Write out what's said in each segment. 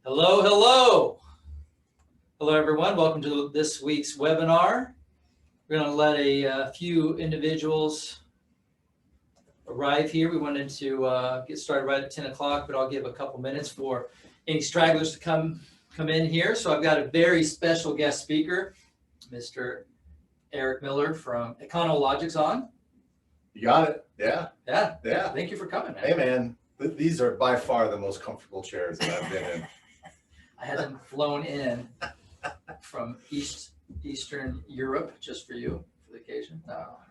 Hello, hello. Hello, everyone. Welcome to this week's webinar. We're going to let a few individuals arrive here. We wanted to get started right at 10 o'clock, but I'll give a couple minutes for any stragglers to come in here. So I've got a very special guest speaker, Mr. Eric Miller from Econologics on. You got it. Yeah. Yeah. Thank you for coming, man. Hey, man. These are by far the most comfortable chairs that I've been in. I had them flown in from Eastern Europe just for you for the occasion.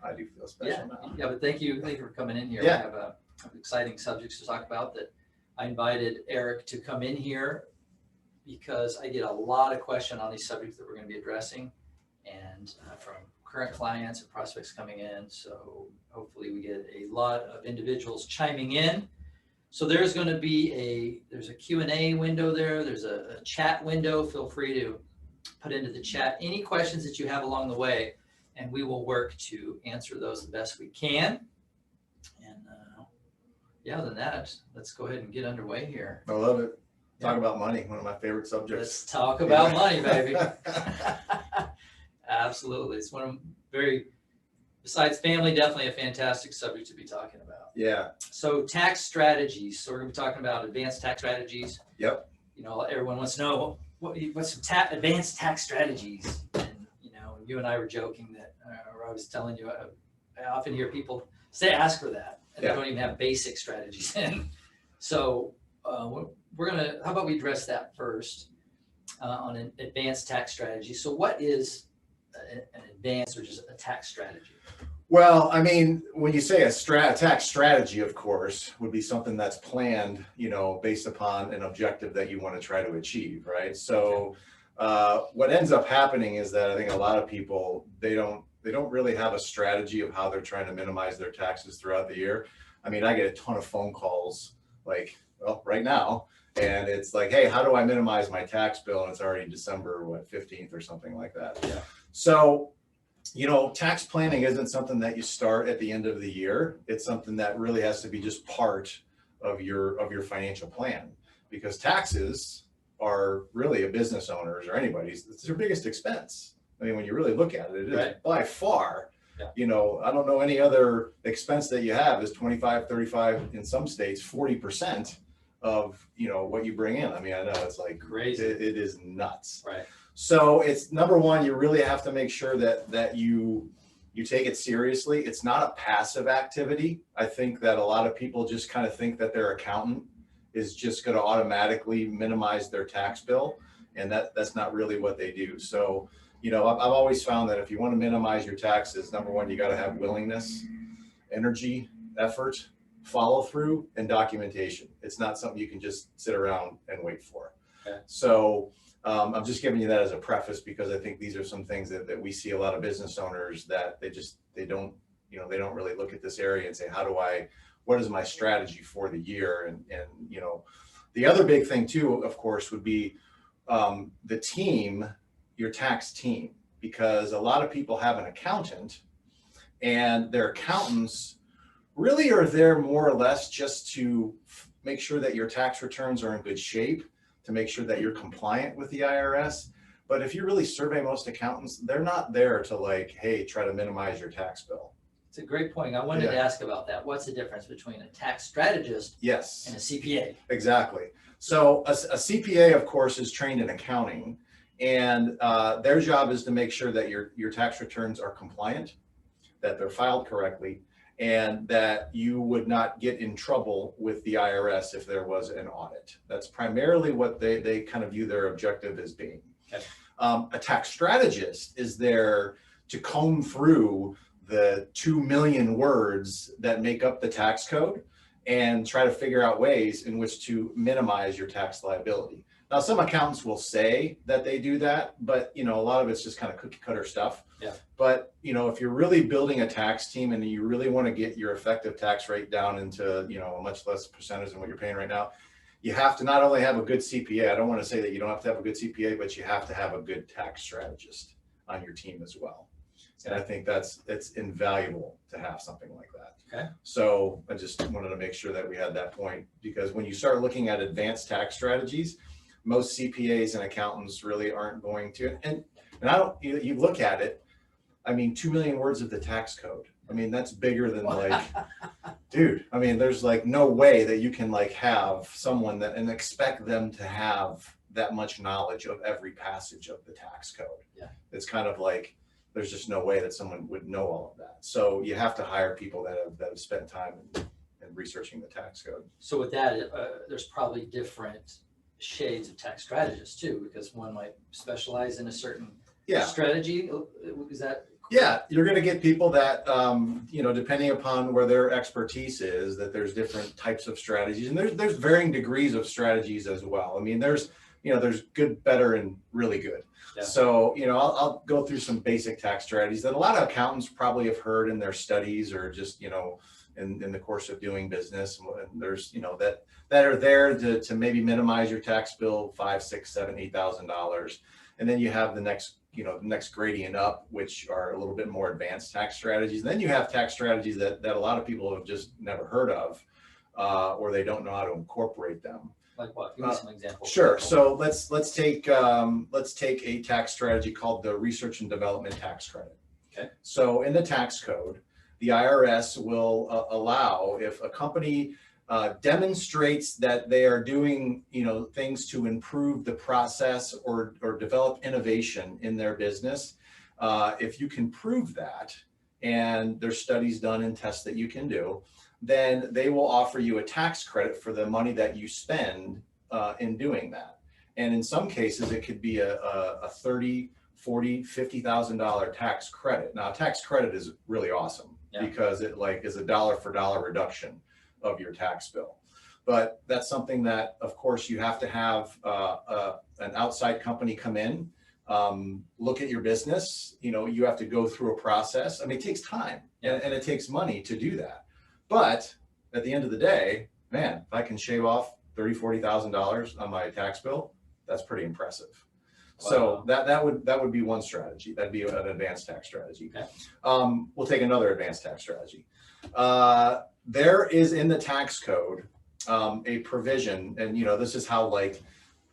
I do feel special now. Yeah, but thank you for coming in here. Yeah. We have exciting subjects to talk about that I invited Eric to come in here because I get a lot of questions on these subjects that we're going to be addressing, and from current clients and prospects coming in. So hopefully we get a lot of individuals chiming in. So there's going to be there's a Q&A window there. There's a chat window. Feel free to put into the chat any questions that you have along the way, and we will work to answer those the best we can. And other than that, let's go ahead and get underway here. I love it. Talk about money, one of my favorite subjects. Let's talk about money, baby. Absolutely. It's one of besides family, definitely a fantastic subject to be talking about. Yeah. So tax strategies. So we're going to be talking about advanced tax strategies. Yep. Everyone wants to know what's some advanced tax strategies. And, you and I were joking that, or I was telling you, I often hear people ask for that, and they don't even have basic strategies in. So how about we address that first on an advanced tax strategy. So what is an advanced or just a tax strategy? Well, I mean, when you say a tax strategy, of course, would be something that's planned, based upon an objective that you want to try to achieve, right? So what ends up happening is that I think a lot of people, they don't really have a strategy of how they're trying to minimize their taxes throughout the year. I mean, I get a ton of phone calls right now, and it's like, hey, how do I minimize my tax bill? And it's already December 15th or something like that. Yeah. So tax planning isn't something that you start at the end of the year. It's something that really has to be just part of your financial plan, because taxes are really a business owner's or anybody's, it's their biggest expense. I mean, when you really look at it, it is by far, I don't know any other expense that you have is 25, 35, in some states, 40% of, what you bring in. I mean, I know it's like crazy. It is nuts. Right. So it's number one, you really have to make sure that you take it seriously. It's not a passive activity. I think that a lot of people just kind of think that their accountant is just going to automatically minimize their tax bill, and that's not really what they do. So, I've always found that if you want to minimize your taxes, number one, you got to have willingness, energy, effort, follow through, and documentation. It's not something you can just sit around and wait for. Okay. So I'm just giving you that as a preface, because I think these are some things that we see a lot of business owners that they don't really look at this area and say, what is my strategy for the year? And the other big thing too, of course, would be the team, your tax team, because a lot of people have an accountant, and their accountants really are there more or less just to make sure that your tax returns are in good shape, to make sure that you're compliant with the IRS. But if you really survey most accountants, they're not there to try to minimize your tax bill. It's a great point. I wanted to ask about that. What's the difference between a tax strategist and a CPA? Exactly. So a CPA, of course, is trained in accounting, and their job is to make sure that your tax returns are compliant, that they're filed correctly, and that you would not get in trouble with the IRS if there was an audit. That's primarily what they kind of view their objective as being. Okay. A tax strategist is there to comb through the 2 million words that make up the tax code and try to figure out ways in which to minimize your tax liability. Now, some accountants will say that they do that, but a lot of it's just kind of cookie cutter stuff. Yeah. But if you're really building a tax team and you really want to get your effective tax rate down into a much less percentage than what you're paying right now, you have to not only have a good CPA. I don't want to say that you don't have to have a good CPA, but you have to have a good tax strategist on your team as well. And I think it's invaluable to have something like that. Okay. So I just wanted to make sure that we had that point, because when you start looking at advanced tax strategies, most CPAs and accountants really aren't going to. And I don't, you look at it, I mean, 2 million words of the tax code. I mean, that's bigger than like, dude, I mean, there's like no way that you can like have someone that and expect them to have that much knowledge of every passage of the tax code. Yeah. It's kind of like, there's just no way that someone would know all of that. So you have to hire people that have spent time in researching the tax code. So with that, there's probably different shades of tax strategists too, because one might specialize in a certain strategy. Is that? Yeah, you're going to get people that, you know, depending upon where their expertise is, that there's different types of strategies, and there's varying degrees of strategies as well. I mean, there's good, better, and really good. Yeah. So, you know, I'll go through some basic tax strategies that a lot of accountants probably have heard in their studies or just, you know, in the course of doing business. And there's, you know, that are there to maybe minimize your tax bill, $5,000, $6,000, $7,000, $8,000. And then you have the next gradient up, which are a little bit more advanced tax strategies. And then you have tax strategies that a lot of people have just never heard of, or they don't know how to incorporate them. Like what? Give me some examples. Sure. So let's take a tax strategy called the research and development tax credit. Okay. So in the tax code, the IRS will allow if a company demonstrates that they are doing, you know, things to improve the process or develop innovation in their business. If you can prove that, and there's studies done and tests that you can do, then they will offer you a tax credit for the money that you spend in doing that. And in some cases, it could be a $30,000, $40,000, $50,000 tax credit. Now, a tax credit is really awesome because it like is a dollar for dollar reduction of your tax bill. But that's something that, of course, you have to have an outside company come in, look at your business. You know, you have to go through a process. I mean, it takes time and it takes money to do that. But at the end of the day, man, if I can shave off $30,000, $40,000 on my tax bill, that's pretty impressive. Wow. So that would be one strategy. That'd be an advanced tax strategy. Okay. We'll take another advanced tax strategy. There is in the tax code a provision, and you know, this is how like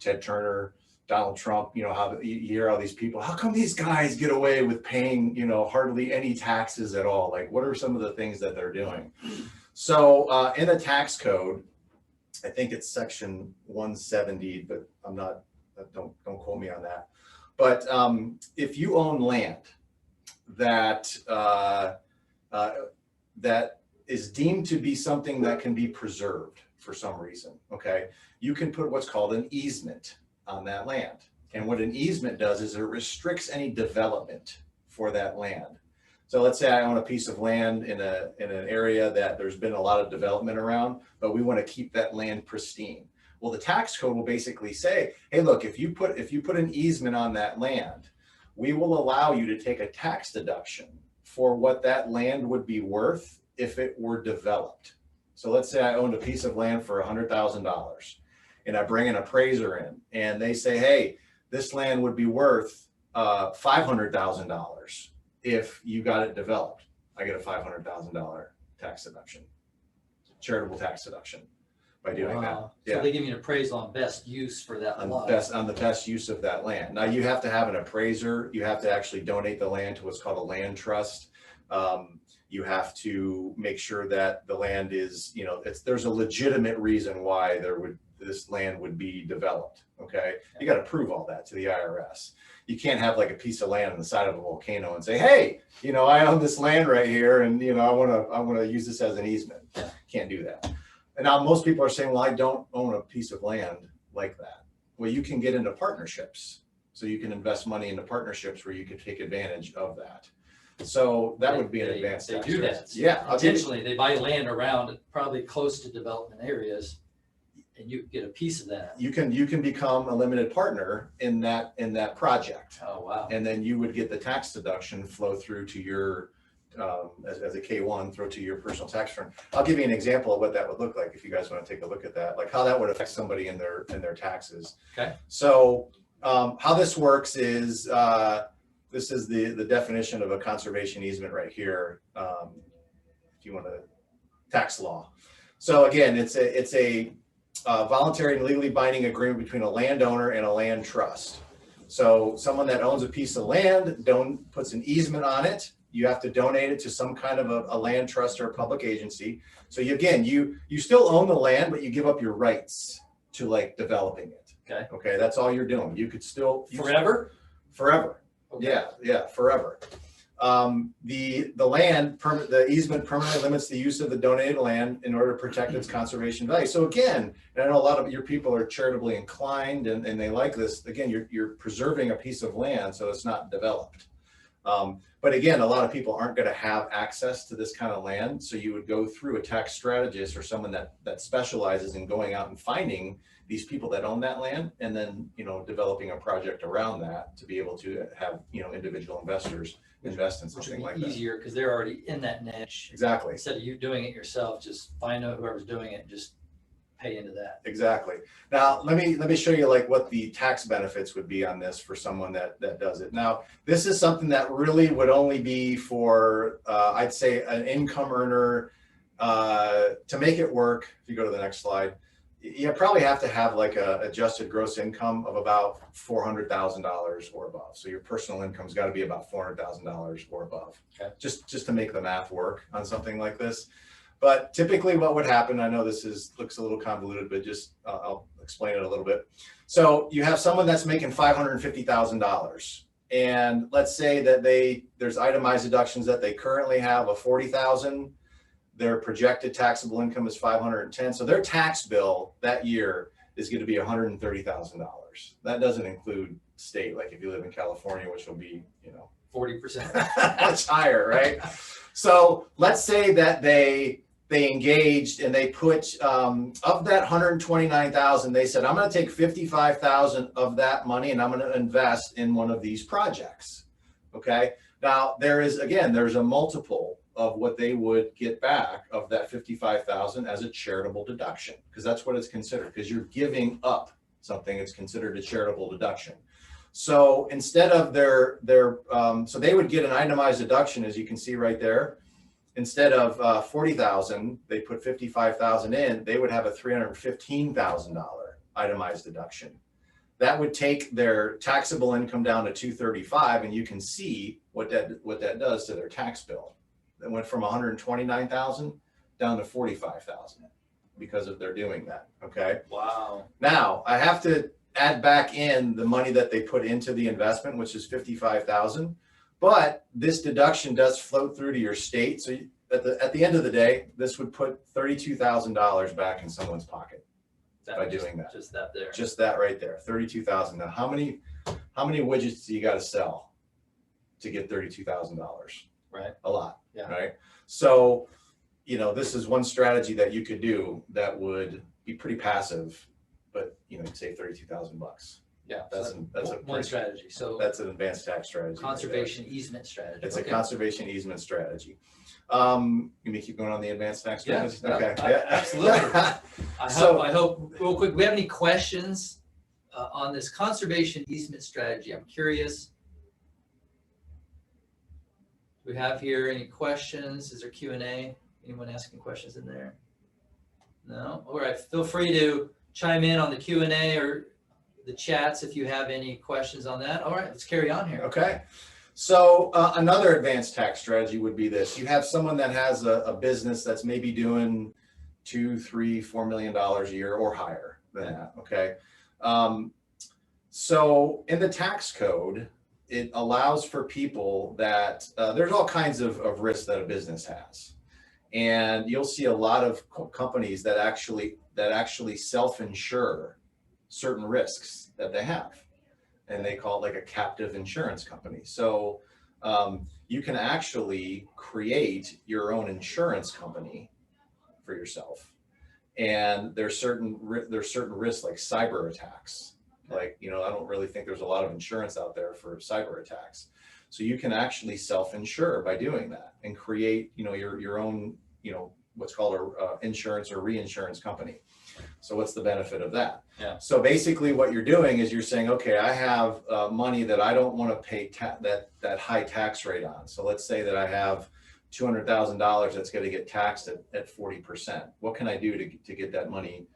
Ted Turner, Donald Trump, you know, how you hear all these people, how come these guys get away with paying, you know, hardly any taxes at all? Like, what are some of the things that they're doing? So in the tax code, I think it's section 170, but I'm not, don't quote me on that. But if you own land that that is deemed to be something that can be preserved for some reason, okay, you can put what's called an easement on that land. And what an easement does is it restricts any development for that land. So let's say I own a piece of land in an area that there's been a lot of development around, but we want to keep that land pristine. Well, the tax code will basically say, hey, look, if you put an easement on that land, we will allow you to take a tax deduction for what that land would be worth if it were developed. So let's say I owned a piece of land for $100,000 and I bring an appraiser in and they say, hey, this land would be worth $500,000 if you got it developed. I get a $500,000 tax deduction, charitable tax deduction by doing that. So they give you an appraisal on best use for that lot. On the best use of that land. Now you have to have an appraiser. You have to actually donate the land to what's called a land trust. You have to make sure that the land is, you know, there's a legitimate reason why this land would be developed. Okay, you got to prove all that to the IRS. You can't have like a piece of land on the side of a volcano and say, hey, you know, I own this land right here, and you know, I want to use this as an easement. Can't do that. And now most people are saying, well, I don't own a piece of land like that. Well, you can get into partnerships, so you can invest money into partnerships where you can take advantage of that. So that would be an advanced tax strategy. They do that. Yeah. Intentionally, they buy land around probably close to development areas, and you get a piece of that. You can become a limited partner in that project. Oh, wow. And then you would get the tax deduction flow through to your, as a K-1, throw to your personal tax return. I'll give you an example of what that would look like if you guys want to take a look at that, like how that would affect somebody in their taxes. Okay. So how this works is, this is the definition of a conservation easement right here. If you want to tax law. So again, it's a voluntary and legally binding agreement between a landowner and a land trust. So someone that owns a piece of land puts an easement on it. You have to donate it to some kind of a land trust or a public agency. So you still own the land, but you give up your rights to like developing it. Okay. Okay, that's all you're doing. You could still Forever? Forever. Okay. Yeah, forever. The easement permanently limits the use of the donated land in order to protect its conservation value. So again, and I know a lot of your people are charitably inclined and they like this. Again, you're preserving a piece of land so it's not developed. But again, a lot of people aren't going to have access to this kind of land. So you would go through a tax strategist or someone that specializes in going out and finding these people that own that land and then, developing a project around that to be able to have, individual investors invest in something like that. Easier because they're already in that niche. Exactly. Instead of you doing it yourself, just find out whoever's doing it and just pay into that. Exactly. Now, let me show you like what the tax benefits would be on this for someone that does it. Now, this is something that really would only be for, I'd say, an income earner. To make it work, if you go to the next slide, you probably have to have like a adjusted gross income of about $400,000 or above. So your personal income's got to be about $400,000 or above. Okay. Just to make the math work on something like this. But typically what would happen, I know this looks a little convoluted, but just I'll explain it a little bit. So you have someone that's making $550,000. And let's say that there's itemized deductions that they currently have of $40,000. Their projected taxable income is $510,000. So their tax bill that year is going to be $130,000. That doesn't include state, like if you live in California, which will be, 40%. much higher, right? So let's say that they engaged and they put of that 129,000, they said, I'm going to take 55,000 of that money and I'm going to invest in one of these projects. Okay. Now there's a multiple of what they would get back of that 55,000 as a charitable deduction, because that's what it's considered, because you're giving up something. It's considered a charitable deduction. So instead of so they would get an itemized deduction, as you can see right there. Instead of 40,000, they put 55,000 in, they would have a $315,000 itemized deduction. That would take their taxable income down to 235, and you can see what that does to their tax bill. It went from 129,000 down to 45,000 because of their doing that. Okay. Wow. Now I have to add back in the money that they put into the investment, which is 55,000. But this deduction does float through to your state. So at the end of the day, this would put $32,000 back in someone's pocket by doing that. Just that there. Just that right there, 32,000. Now, how many widgets do you got to sell to get $32,000? Right. A lot. Yeah. Right. So, this is one strategy that you could do that would be pretty passive, but you'd save $32,000. Yeah. That's one strategy. So that's an advanced tax strategy. Conservation easement strategy. It's a conservation easement strategy. You may keep going on the advanced tax strategy. Yeah, okay. Yeah, absolutely. I hope real quick, we have any questions on this conservation easement strategy? I'm curious. Do we have here any questions? Is there Q&A? Anyone asking questions in there? No? All right. Feel free to chime in on the Q&A or the chats if you have any questions on that. All right, let's carry on here. Okay. So another advanced tax strategy would be this. You have someone that has a business that's maybe doing $2, $3, $4 million a year or higher than that. Okay. So in the tax code, it allows for people that there's all kinds of risks that a business has. And you'll see a lot of companies that actually self-insure certain risks that they have. And they call it like a captive insurance company. So you can actually create your own insurance company for yourself. And there's certain risks like cyber attacks. Like, I don't really think there's a lot of insurance out there for cyber attacks. So you can actually self-insure by doing that and create, your own, what's called a insurance or reinsurance company. So what's the benefit of that? Yeah. So basically what you're doing is you're saying, okay, I have money that I don't want to pay that high tax rate on. So let's say that I have $200,000 that's going to get taxed at 40%. What can I do to get that money,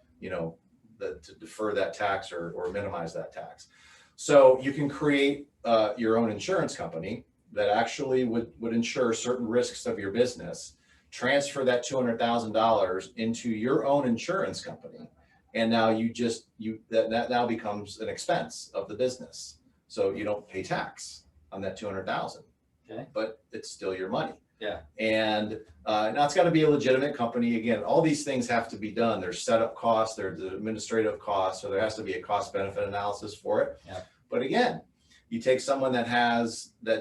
to defer that tax or minimize that tax. So you can create your own insurance company that actually would insure certain risks of your business, transfer that $200,000 into your own insurance company. And now that now becomes an expense of the business. So you don't pay tax on that 200,000, Okay. but it's still your money. Yeah. And now it's got to be a legitimate company. Again, all these things have to be done. There's setup costs, there's administrative costs, so there has to be a cost benefit analysis for it. Yeah. But again, you take someone that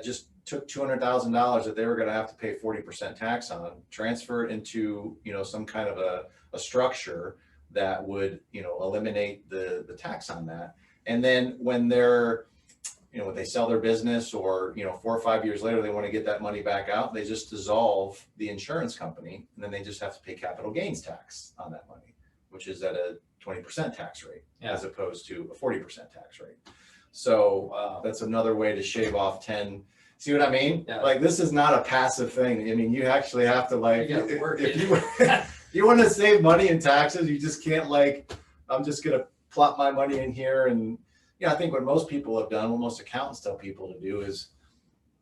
just took $200,000 that they were going to have to pay 40% tax on, transfer it into, some kind of a structure that would, eliminate the tax on that. And then when when they sell their business or, 4 or 5 years later, they want to get that money back out, they just dissolve the insurance company, and then they just have to pay capital gains tax on that money, which is at a 20% tax rate, as opposed to a 40% tax rate. So that's another way to shave off 10. See what I mean? Yeah. Like, this is not a passive thing. I mean, you actually have to if you want to save money in taxes, you just can't I'm just going to plop my money in here. And I think what most people have done, what most accountants tell people to do, is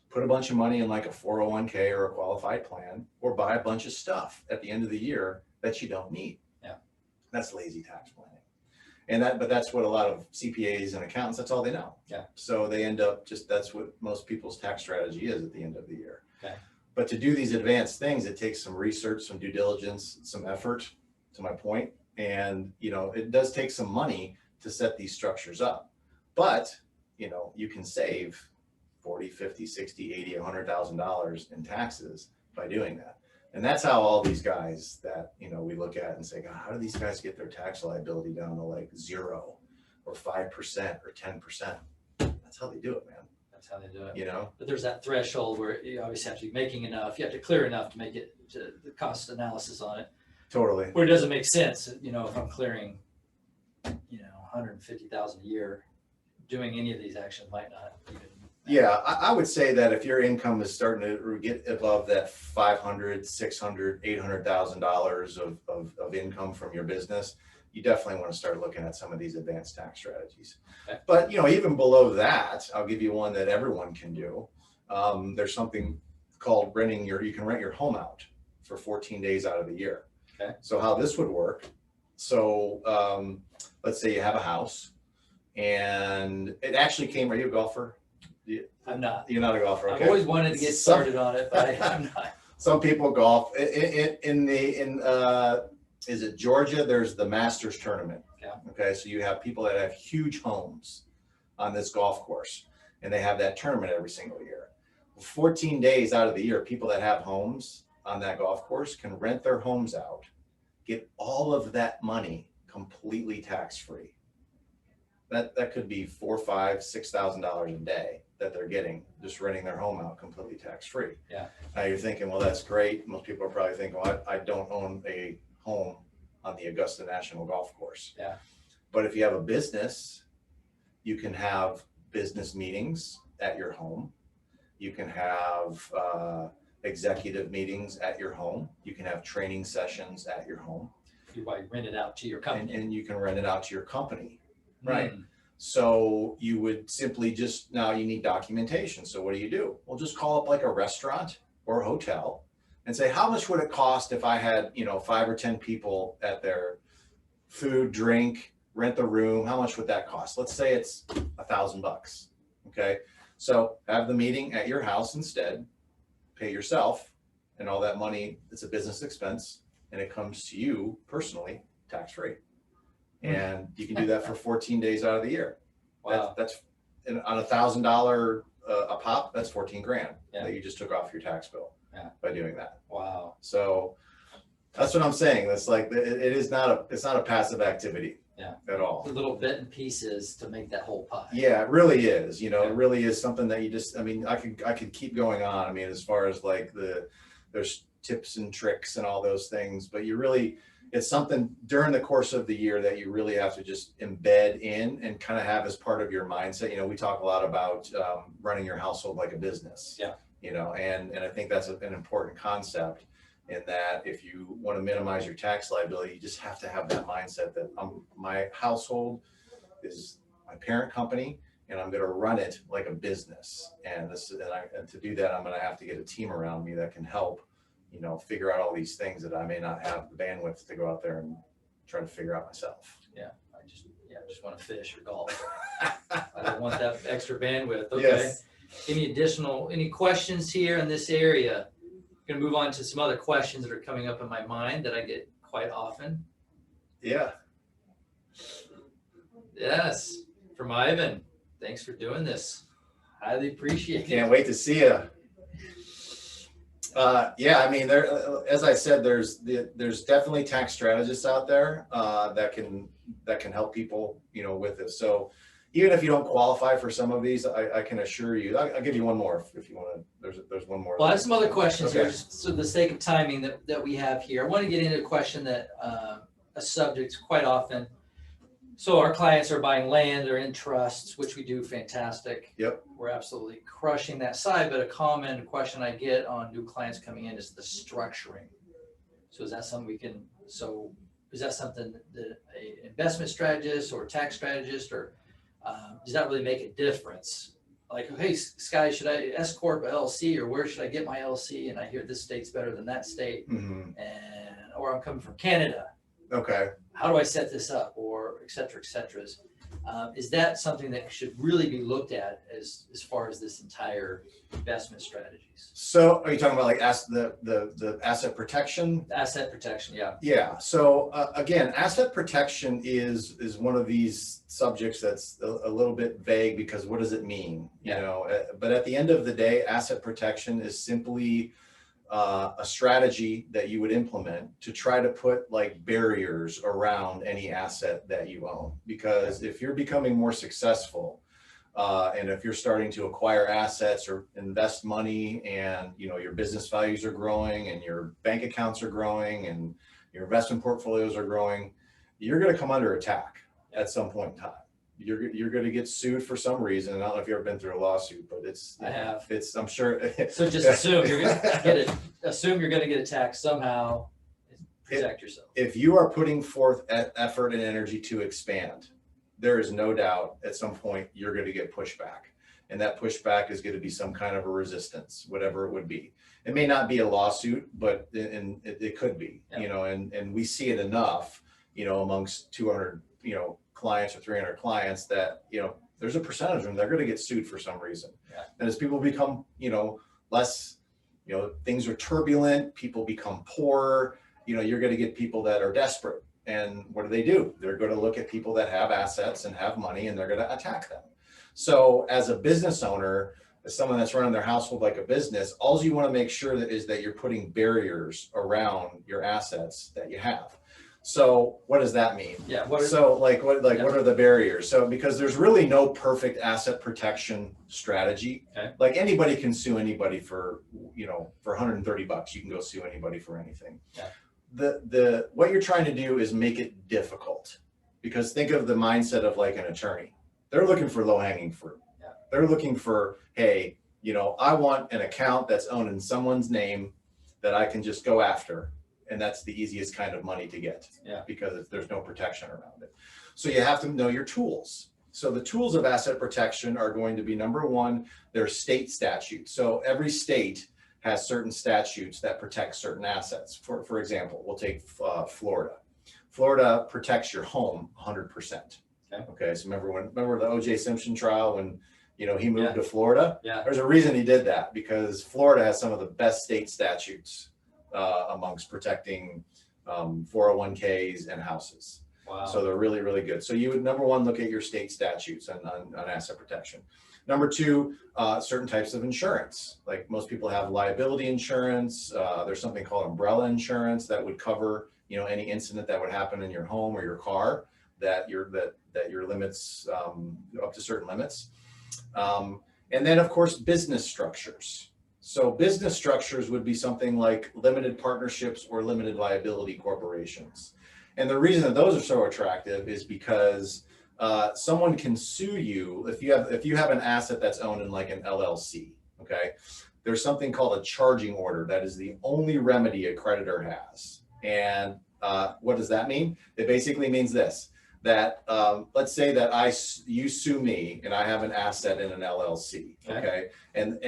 put a bunch of money in like a 401k or a qualified plan, or buy a bunch of stuff at the end of the year that you don't need. Yeah. That's lazy tax planning. But that's what a lot of CPAs and accountants, that's all they know. Yeah. So they end up that's what most people's tax strategy is at the end of the year. Okay. But to do these advanced things, it takes some research, some due diligence, some effort, to my point. And, it does take some money to set these structures up. But, you can save 40, 50, 60, 80, $100,000 in taxes by doing that. And that's how all these guys that, we look at and say, God, how do these guys get their tax liability down to like 0 or 5% or 10%? That's how they do it, man. That's how they do it. But there's that threshold where you obviously have to be making enough. You have to clear enough to make it to the cost analysis on it. Totally. Where it doesn't make sense, if I'm clearing, 150,000 a year, doing any of these actions might not even. Yeah, I would say that if your income is starting to get above that $500,000, $600,000, $800,000 of income from your business, you definitely want to start looking at some of these advanced tax strategies. Okay. But even below that, I'll give you one that everyone can do. There's something called you can rent your home out for 14 days out of the year. Okay. So how this would work, let's say you have a house, and it actually are you a golfer? I'm not. You're not a golfer. Okay. I've always wanted to get started on it, but I'm not. Some people golf. Is it Georgia? There's the Masters tournament. Yeah. Okay. So you have people that have huge homes on this golf course, and they have that tournament every single year. 14 days out of the year, people that have homes on that golf course can rent their homes out, get all of that money completely tax-free. That could be $4,000, $5,000, $6,000 a day that they're getting just renting their home out completely tax-free. Yeah. Now you're thinking, well, that's great. Most people are probably thinking, well, I don't own a home on the Augusta National Golf Course. Yeah. But if you have a business, you can have business meetings at your home. You can have executive meetings at your home. You can have training sessions at your home. You rent it out to your company. And you can rent it out to your company. Right. So you would simply now you need documentation. So what do? Well, just call up like a restaurant or a hotel and say, how much would it cost if I had, 5 or 10 people at their food, drink, rent the room? How much would that cost? Let's say it's $1,000. Okay. So have the meeting at your house instead, pay yourself, and all that money, it's a business expense, and it comes to you personally, tax-free. And you can do that for 14 days out of the year. Wow. That's on $1,000 a pop. That's 14 grand that you just took off your tax bill by doing that. Wow. So that's what I'm saying. That's like it's not a passive activity at all. The little bit and pieces to make that whole pie. Yeah, it really is. It really is something that you just. I mean, I could keep going on. I mean, as far as like there's tips and tricks and all those things, but it's something during the course of the year that you really have to just embed in and kind of have as part of your mindset. We talk a lot about running your household like a business. Yeah. And I think that's an important concept. in that if you want to minimize your tax liability, you just have to have that mindset that my household is my parent company, and I'm going to run it like a business. And to do that, I'm going to have to get a team around me that can help, figure out all these things that I may not have the bandwidth to go out there and try to figure out myself. Yeah, I just want to fish or golf. I don't want that extra bandwidth. Okay. Yes. Any questions here in this area? I'm going to move on to some other questions that are coming up in my mind that I get quite often. Yeah. Yes, from Ivan. Thanks for doing this. Highly appreciate it. Can't wait to see you. Yeah, I mean, as I said, there's definitely tax strategists out there that can help people, with this. So even if you don't qualify for some of these, I can assure you. I'll give you one more if you want to. There's one more. Well, I have some other questions Okay. here, just for the sake of timing that we have here. I want to get into a question that a subject quite often. So our clients are buying land, they're in trusts, which we do fantastic. Yep. We're absolutely crushing that side, but a common question I get on new clients coming in is the structuring. So is that something is that something that a investment strategist or tax strategist, or does that really make a difference? Like, hey, Skye, should I S Corp LLC, or where should I get my LLC? And I hear this state's better than that state, or I'm coming from Canada. Okay. How do I set this up, or et cetera, et cetera? Is that something that should really be looked at as far as this entire investment strategies? So are you talking about like the asset protection? Asset protection, yeah. Yeah. So again, asset protection is one of these subjects that's a little bit vague, because what does it mean? Yeah. But at the end of the day, asset protection is simply a strategy that you would implement to try to put like barriers around any asset that you own. Because if you're becoming more successful, and if you're starting to acquire assets or invest money, and your business values are growing and your bank accounts are growing and your investment portfolios are growing, you're going to come under attack at some point in time. You're going to get sued for some reason. I don't know if you've ever been through a lawsuit, but I have. I'm sure. So just assume you're going to get it. Assume you're going to get attacked somehow. Protect yourself. If you are putting forth effort and energy to expand, there is no doubt at some point you're going to get pushback, and that pushback is going to be some kind of a resistance, whatever it would be. It may not be a lawsuit, but it could be. Yeah. And we see it enough, amongst 200, clients or 300 clients that, there's a percentage of them, they're going to get sued for some reason. Yeah. And as people become, less, things are turbulent, people become poorer, you're going to get people that are desperate. And what do? They're going to look at people that have assets and have money, and they're going to attack them. So as a business owner, as someone that's running their household like a business, all you want to make sure that you're putting barriers around your assets that you have. So what does that mean? Yeah. What are the barriers? So because there's really no perfect asset protection strategy. Okay. Like anybody can sue anybody for $130. You can go sue anybody for anything. Yeah. What you're trying to do is make it difficult, because think of the mindset of like an attorney. They're looking for low-hanging fruit. Yeah. They're looking for, hey, I want an account that's owned in someone's name that I can just go after. And that's the easiest kind of money to get. Yeah. Because there's no protection around it. So you have to know your tools. So the tools of asset protection are going to be, number one, there's state statutes. So every state has certain statutes that protect certain assets. For example, we'll take Florida. Florida protects your home 100%. Okay. So remember the O.J. Simpson trial when he moved to Florida? Yeah. There's a reason he did that, because Florida has some of the best state statutes amongst protecting 401ks and houses. Wow. So they're really, really good. So you would, number one, look at your state statutes on asset protection. Number two, certain types of insurance. Like most people have liability insurance. There's something called umbrella insurance that would cover, any incident that would happen in your home or your car that your limits up to certain limits. And then of course, business structures. So business structures would be something like limited partnerships or limited liability corporations. And the reason that those are so attractive is because someone can sue you if you have an asset that's owned in like an LLC. Okay. there's something called a charging order. That is the only remedy a creditor has. And what does that mean? It basically means this, that let's say that you sue me and I have an asset in an LLC, okay? And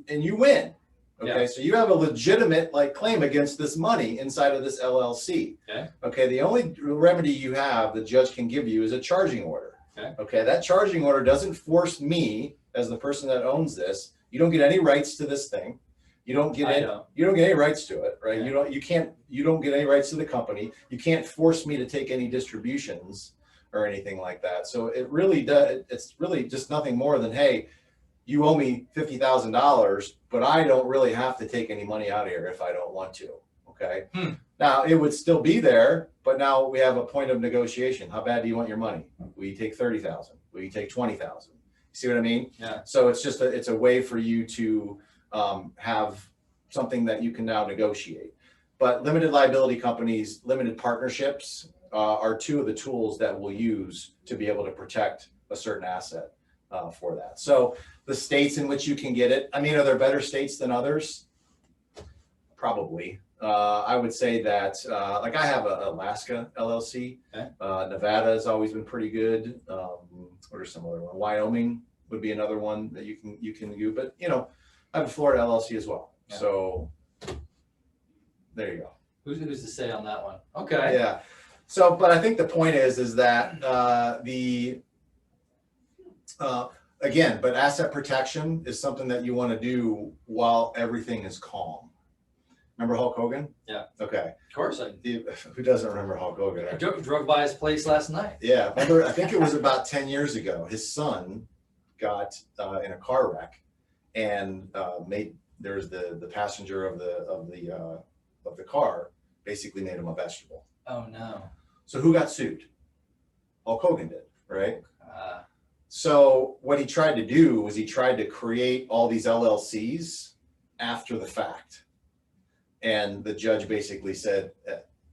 you win. Okay, yeah. So you have a legitimate claim against this money inside of this LLC. Okay, the only remedy you have the judge can give you is a charging order. Okay, that charging order doesn't force me as the person that owns this. You don't get any rights to this thing. You don't get any rights to it, right? Yeah. You don't get any rights to the company. You can't force me to take any distributions or anything like that. So it really does. It's really just nothing more than, hey, you owe me $50,000, but I don't really have to take any money out of here if I don't want to. Okay. Now it would still be there, but now we have a point of negotiation. How bad do you want your money? Will you take 30,000? Will you take 20,000? See what I mean? Yeah. So it's just it's a way for you to have something that you can now negotiate. But limited liability companies, limited partnerships are two of the tools that we'll use to be able to protect a certain asset for that. So the states in which you can get it, I mean, are there better states than others? Probably. I would say that I have a Alaska LLC. Nevada has always been pretty good. What are some other ones? Wyoming would be another one that you can do. But I have a Florida LLC as well. Yeah. So there you go. Who's to say on that one? Okay. Yeah. So, but I think the point is that again, but asset protection is something that you want to do while everything is calm. Remember Hulk Hogan? Yeah. Okay. Of course. Who doesn't remember Hulk Hogan? Right? I drove by his place last night. Yeah. Remember, I think it was about 10 years ago. His son got in a car wreck, and there's the passenger of the car basically made him a vegetable. Oh no. So who got sued? Hulk Hogan did, right? So what he tried to do was he tried to create all these LLCs after the fact. And the judge basically said,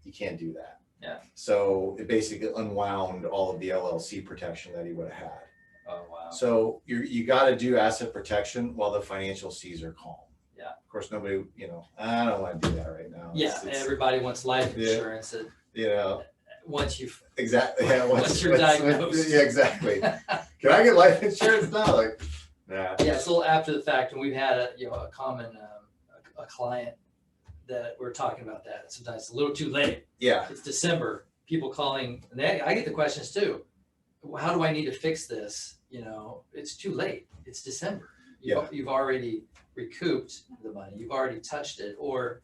you can't do that. Yeah. So it basically unwound all of the LLC protection that he would have had. Oh, wow. So you got to do asset protection while the financial seas are calm. Yeah. Of course, nobody, I don't want to do that right now. Yeah. Everybody wants life insurance. Once you've once you're diagnosed. Yeah, exactly. Can I get life insurance now? Nah. Yeah, it's a little after the fact, and we've had a common a client that we're talking about that. Sometimes it's a little too late. Yeah. It's December. People calling, and I get the questions too. How do I need to fix this? It's too late. It's December. You've already recouped the money. You've already touched it. Or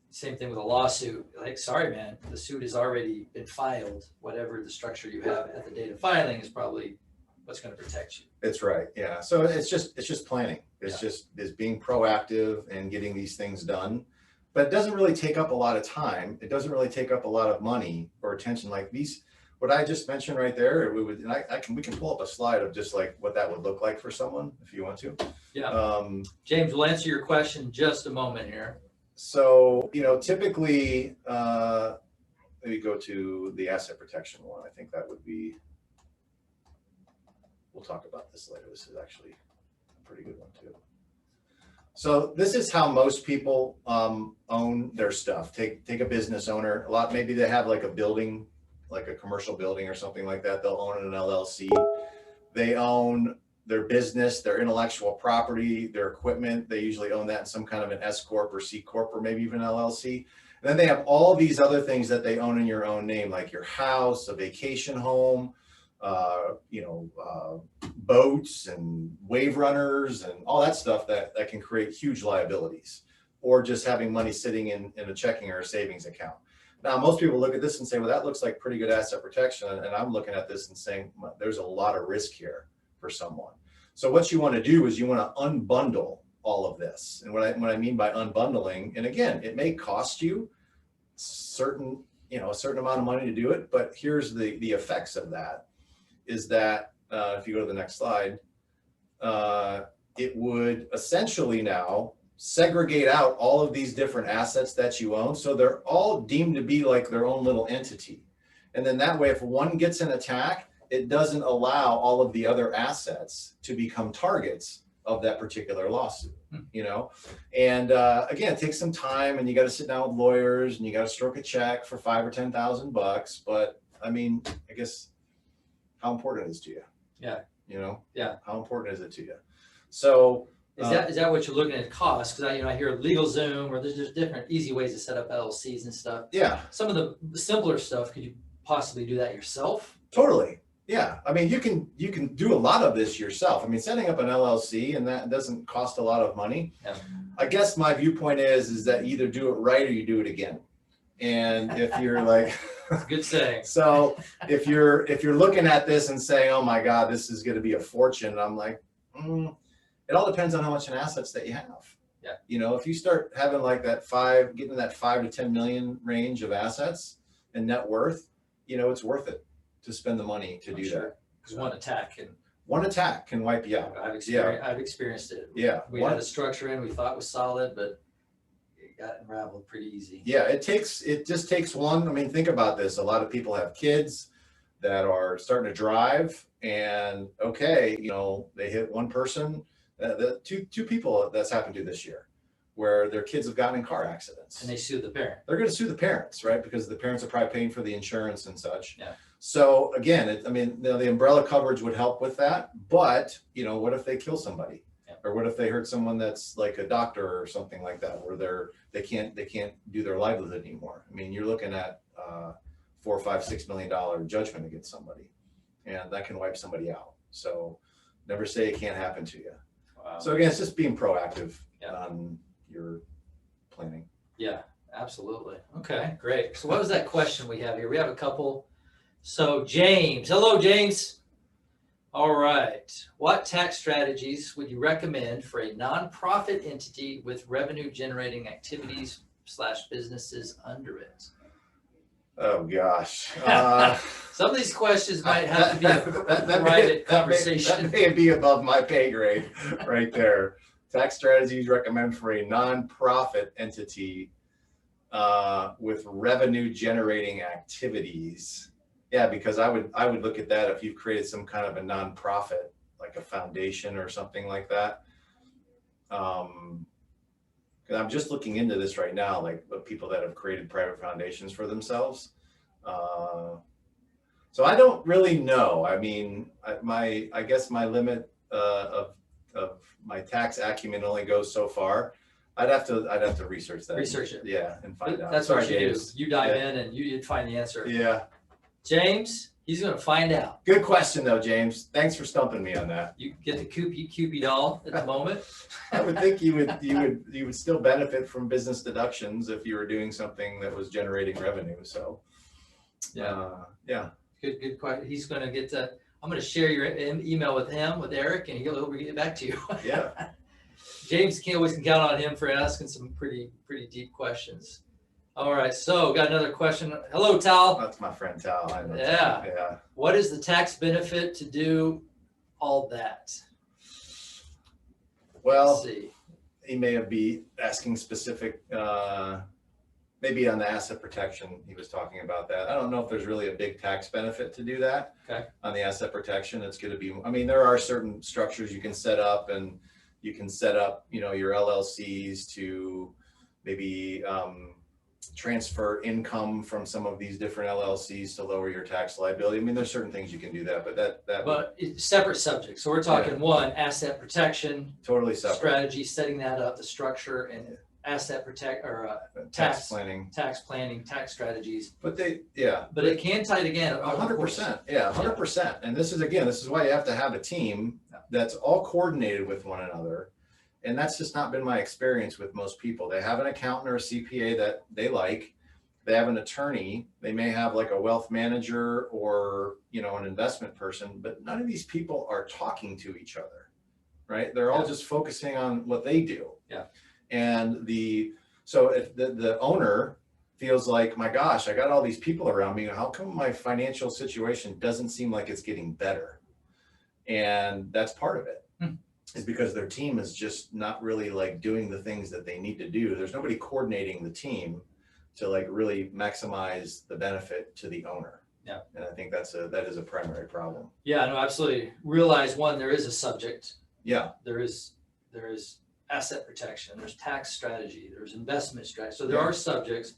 same thing with a lawsuit. Sorry, man, the suit has already been filed. Whatever the structure you have at the date of filing is probably what's going to protect you. It's right. Yeah. So it's just planning. It's being proactive and getting these things done. But it doesn't really take up a lot of time. It doesn't really take up a lot of money or attention. Like what I just mentioned right there, we can pull up a slide of just what that would look like for someone if you want to. Yeah. James, we'll answer your question in just a moment here. So, typically, maybe go to the asset protection one. I think that would be, we'll talk about this later. This is actually a pretty good one too. So this is how most people own their stuff. Take a business owner. Maybe they have a building, like a commercial building or something like that. They'll own an LLC. They own their business, their intellectual property, their equipment. They usually own that in some kind of an S Corp or C Corp or maybe even LLC. And then they have all these other things that they own in your own name, like your house, a vacation home, boats and wave runners and all that stuff that can create huge liabilities, or just having money sitting in a checking or a savings account. Now, most people look at this and say, well, that looks like pretty good asset protection. And I'm looking at this and saying, there's a lot of risk here for someone. So what you want to do is you want to unbundle all of this. And what I mean by unbundling, and again, it may cost you a certain amount of money to do it, but here's the effects of that is that if you go to the next slide, it would essentially now segregate out all of these different assets that you own. So they're all deemed to be like their own little entity. And then that way, if one gets an attack, it doesn't allow all of the other assets to become targets of that particular lawsuit, Hmm. you know? And again, it takes some time, and you got to sit down with lawyers, and you got to stroke a check for $5,000 or $10,000. But I mean, I guess, how important it is to you? Yeah. You know? Yeah. How important is it to you? So is that what you're looking at cost? Because I hear LegalZoom, or there's just different easy ways to set up LLCs and stuff. yeah, Some of the simpler stuff, could you possibly do that yourself? totally. Yeah. I mean, you can do a lot of this yourself. I mean, setting up an LLC, and that doesn't cost a lot of money. Yeah. I guess my viewpoint is that you either do it right or you do it again. And if you're like, Good saying. so if you're looking at this and saying, oh my God, this is going to be a fortune, I'm like, it all depends on how much in assets that you have. Yeah. You know, if you start having like getting that 5 to 10 million range of assets and net worth, you know, it's worth it to spend the money to do that. Because one attack can wipe you out. I've experienced it. Yeah. We had a structure in we thought was solid, but it got unraveled pretty easy. Yeah, it just takes one. I mean, think about this. A lot of people have kids that are starting to drive, and okay, you know, they hit one person, two people that's happened to this year, where their kids have gotten in car accidents. And they sue the parent. They're going to sue the parents, right? Because the parents are probably paying for the insurance and such. Yeah. So again, I mean, the umbrella coverage would help with that. But, you know, what if they kill somebody? Yeah. Or what if they hurt someone that's like a doctor or something like that, where they can't do their livelihood anymore? I mean, you're looking at $4, $5, $6 million judgment against somebody, and that can wipe somebody out. So never say it can't happen to you. Wow. So again, it's just being proactive Yeah. on your planning. Yeah, absolutely. Okay, great. So what was that question we have here? We have a couple. So James, hello James. All right. What tax strategies would you recommend for a nonprofit entity with revenue generating activities / businesses under it? Oh gosh. Some of these questions might have to be a private conversation. That may be above my pay grade right there. Tax strategies recommend for a nonprofit entity with revenue generating activities. Yeah, because I would look at that if you've created some kind of a nonprofit, like a foundation or something like that. Because I'm just looking into this right now, like the people that have created private foundations for themselves. So I don't really know. I mean, I guess my limit of my tax acumen only goes so far. I'd have to research that. Research it. Yeah, and find out. That's Sorry, what you James. do. You dive in and you'd find the answer. Yeah. James, he's going to find out. Good question though, James. Thanks for stumping me on that. You get the Cupid doll at the moment. I would think you would still benefit from business deductions if you were doing something that was generating revenue. So yeah. Good question. He's going to get that. I'm going to share your email with him, with Eric, and he'll get back to you. Yeah. James can count on him for asking some pretty deep questions. All right, so got another question. Hello, Tal. That's my friend Tal. I know. Yeah. Yeah. What is the tax benefit to do all that? Well, Let's see. he may be asking specific, maybe on the asset protection. He was talking about that. I don't know if there's really a big tax benefit to do that. Okay. On the asset protection, it's going to be. I mean, there are certain structures you can set up, and you can set up, you know, your LLCs to maybe transfer income from some of these different LLCs to lower your tax liability. I mean, there's certain things you can do that, but it's separate subjects. So we're talking one, asset protection totally separate strategy, setting that up, the structure, and asset tax planning, tax strategies. But it can tie together. 100%. Yeah, 100%. And this is why you have to have a team that's all coordinated with one another. And that's just not been my experience with most people. They have an accountant or a CPA that they like. They have an attorney. They may have like a wealth manager or, you know, an investment person, but none of these people are talking to each other, right? They're all just focusing on what they do. Yeah. And so if the owner feels like, my gosh, I got all these people around me, how come my financial situation doesn't seem like it's getting better? And that's part of it. Is because their team is just not really like doing the things that they need to do. There's nobody coordinating the team to like really maximize the benefit to the owner. Yeah. And I think that is a primary problem. Yeah, no, absolutely. Realize one, there is a subject. Yeah. There is there's asset protection, there's tax strategy, there's investment strategy. So there Yeah. are subjects.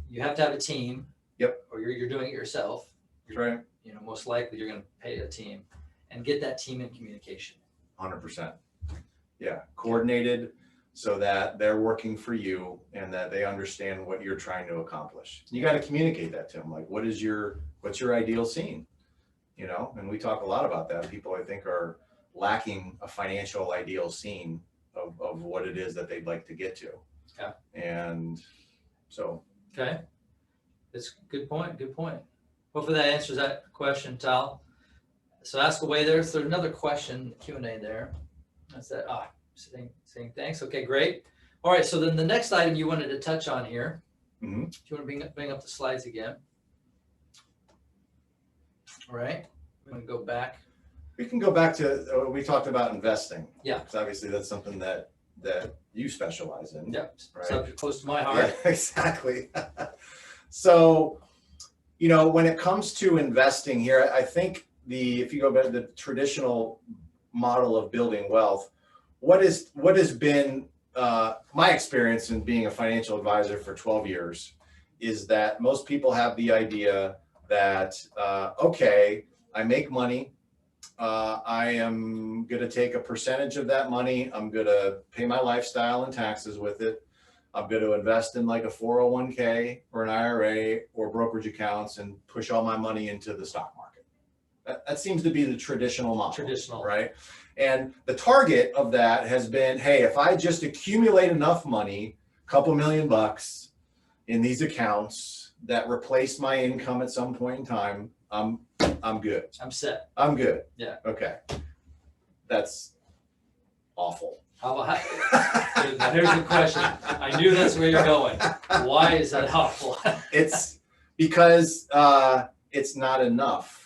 You have to have a team. Yep. Or you're doing it yourself. That's right. You know, most likely you're going to pay a team and get that team in communication. 100%. Yeah, coordinated so that they're working for you and that they understand what you're trying to accomplish. You got to communicate that to them. Like, what's your ideal scene? You know, and we talk a lot about that. People, I think, are lacking a financial ideal scene of what it is that they'd like to get to. Yeah. And so. Okay. That's a good point. Good point. Hopefully that answers that question, Tal. So ask away there. So another question, Q&A there. That's that. Saying thanks. Okay, great. All right. So then the next item you wanted to touch on here. Mm-hmm. Do you want to bring up the slides again? All right. I'm going to go back. We can go back to, we talked about investing. Yeah. Because obviously that's something that you specialize in. Yep. Right. Subject close to my heart. Yeah, exactly. So, you know, when it comes to investing here, I think if you go back to the traditional model of building wealth, what has been my experience in being a financial advisor for 12 years is that most people have the idea that, okay, I make money. I am going to take a percentage of that money. I'm going to pay my lifestyle and taxes with it. I'm going to invest in like a 401k or an IRA or brokerage accounts and push all my money into the stock market. That seems to be the traditional model. Right? And the target of that has been, hey, if I just accumulate enough money, a couple $1,000,000 in these accounts that replace my income at some point in time, I'm good. I'm set. I'm good. Yeah. Okay. That's awful. Now here's the question. I knew that's where you're going. Why is that awful? It's because it's not enough.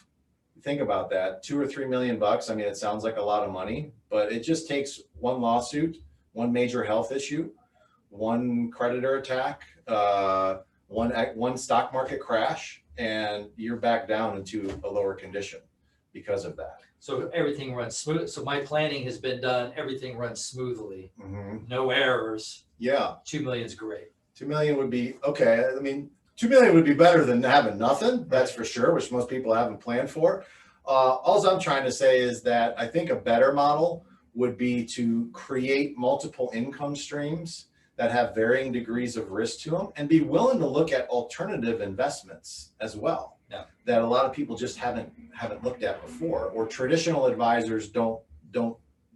Think about that. $2 or $3 million. I mean, it sounds like a lot of money, but it just takes one lawsuit, one major health issue, one creditor attack, one stock market crash, and you're back down into a lower condition because of that. So everything runs smooth. So my planning has been done. Everything runs smoothly. Mm-hmm. No errors. Yeah. 2 million is great. 2 million would be okay. I mean, 2 million would be better than having nothing. That's for sure, which most people haven't planned for. All I'm trying to say is that I think a better model would be to create multiple income streams that have varying degrees of risk to them and be willing to look at alternative investments as well. Yeah. That a lot of people just haven't looked at before, or traditional advisors don't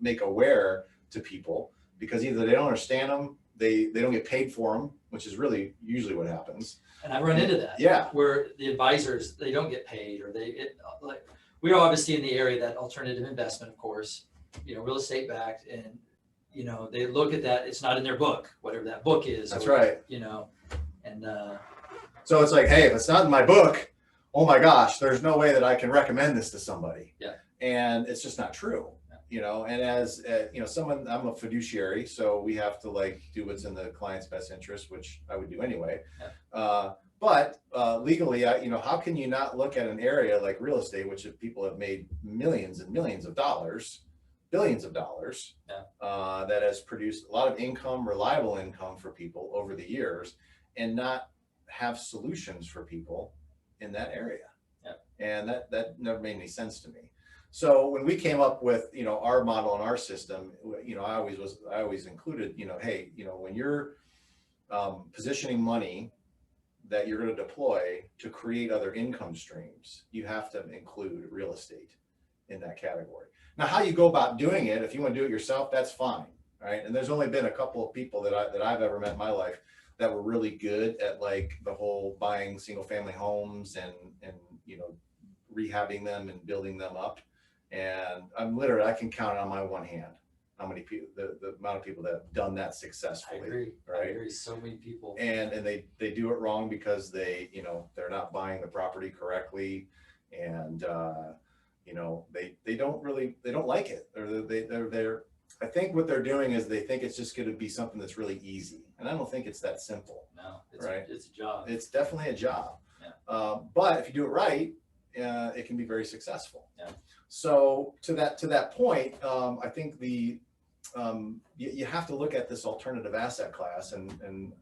make aware to people because either they don't understand them, they don't get paid for them, which is really usually what happens. And I run into that. Yeah. Where the advisors, they don't get paid, or we're obviously in the area that alternative investment, of course, you know, real estate backed, and you know, they look at that, it's not in their book, whatever that book is. That's right. You know, and so it's like, hey, if it's not in my book, oh my gosh, there's no way that I can recommend this to somebody. Yeah. And it's just not true. Yeah. You know, and as you know, I'm a fiduciary, so we have to like do what's in the client's best interest, which I would do anyway. Yeah. But legally, you know, how can you not look at an area like real estate, which people have made millions and millions of dollars, billions of dollars, yeah. That has produced a lot of income, reliable income for people over the years, and not have solutions for people in that area. Yeah. And that never made any sense to me. So when we came up with, you know, our model and our system, you know, I always included, you know, hey, you know, when you're positioning money that you're going to deploy to create other income streams, you have to include real estate in that category. Now, how you go about doing it, if you want to do it yourself, that's fine, right? And there's only been a couple of people that I've ever met in my life that were really good at like the whole buying single family homes and you know, rehabbing them and building them up. And I can count on my one hand how many people, the amount of people that have done that successfully. I agree. Right? I agree. So many people. And they do it wrong because they, you know, they're not buying the property correctly, and you know, they don't like it, or they're I think what they're doing is they think it's just going to be something that's really easy, and I don't think it's that simple. No, it's a job. It's definitely a job. Yeah. But if you do it right, it can be very successful. Yeah. So to that point, I think you have to look at this alternative asset class, and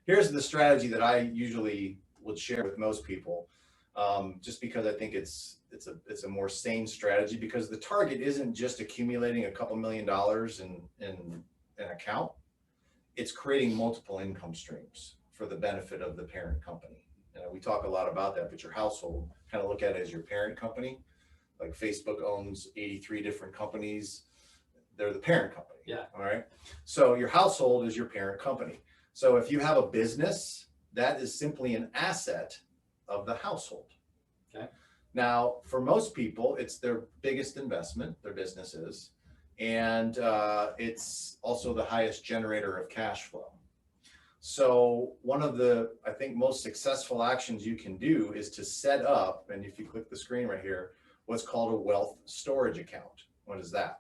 here's the strategy that I usually would share with most people, just because I think it's a more sane strategy, because the target isn't just accumulating a couple $1,000,000 in an account. It's creating multiple income streams for the benefit of the parent company. We talk a lot about that, but your household, kind of look at it as your parent company. Like Facebook owns 83 different companies. They're the parent company. Yeah. All right. So your household is your parent company. So if you have a business, that is simply an asset of the household. Okay. Now, for most people, it's their biggest investment, their business is, and it's also the highest generator of cash flow. So one of the, I think, most successful actions you can do is to set up, and if you click the screen right here, what's called a wealth storage account. What is that?